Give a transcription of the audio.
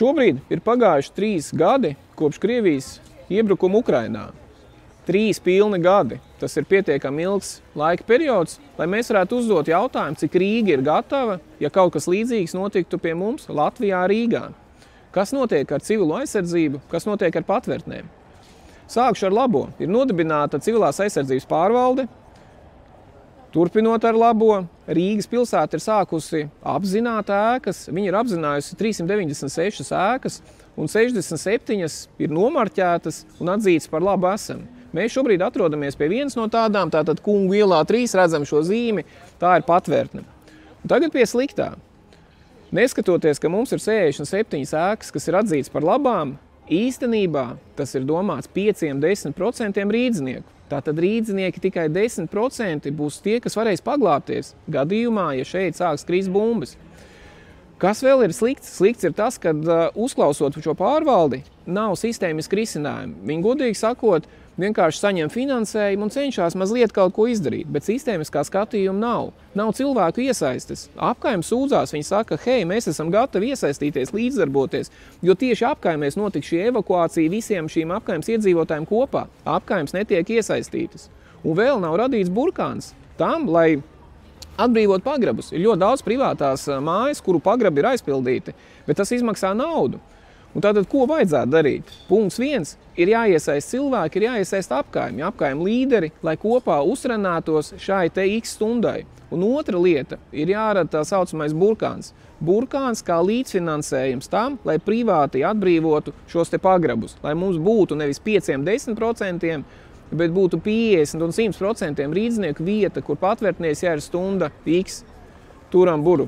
Šobrīd ir pagājuši 3 gadi kopš Krievijas iebrukuma Ukrainā. 3 pilni gadi. Tas ir pietiekami ilgs laika periods, lai mēs varētu uzdot jautājumu, cik Rīga ir gatava, ja kaut kas līdzīgs notiktu pie mums Latvijā, Rīgā. Kas notiek ar civilo aizsardzību, kas notiek ar patvērtnēm? Sākšu ar labo. Ir nodibināta civilās aizsardzības pārvalde. Turpinot ar labo, Rīgas pilsēta ir sākusi apzināt ēkas. Viņa ir apzinājusi 396 ēkas un 67 ir nomarķētas un atzītas par labu esam. Mēs šobrīd atrodamies pie vienas no tādām, tātad Kungu ielā 3 redzam šo zīmi, tā ir patvērtne. Un tagad pie sliktā. Neskatoties, ka mums ir 67 ēkas, kas ir atzītas par labām, īstenībā tas ir domāts 5–10% rīdznieku. Tātad rīdznieki tikai 10% būs tie, kas varēs paglābties gadījumā, ja šeit sāks krist bumbas. Kas vēl ir slikts? Slikts ir tas, ka uzklausot šo pārvaldi, nav sistēmiski risinājumi. Viņi, godīgi sakot, vienkārši saņem finansējumu un cenšas mazliet kaut ko izdarīt, bet sistēmiskā skatījuma nav. Nav cilvēku iesaistes. Apkaime sūdzās, viņi saka, hei, mēs esam gatavi iesaistīties, līdzdarboties, jo tieši apkaimēs notiks šī evakuācija visiem šīm apkaimes iedzīvotājiem kopā. Apkaimes netiek iesaistītas. Un vēl nav radīts burkāns tam, lai atbrīvot pagrabus. Ir ļoti daudz privātās mājas, kuru pagrabi ir aizpildīti, bet tas izmaksā naudu. Un tātad, ko vajadzētu darīt? Punkts 1. Ir jāiesaist cilvēki, ir jāiesaist apkaimi līderi, lai kopā uzrunātos šai te X stundai. Un otra lieta ir jārada tā saucamais burkāns. Burkāns kā līdzfinansējums tam, lai privāti atbrīvotu šos te pagrabus. Lai mums būtu nevis 5–10%, bet būtu 50 un 100% rīdznieku vieta, kur patvērtnieks, ja ir stunda X, turam buru.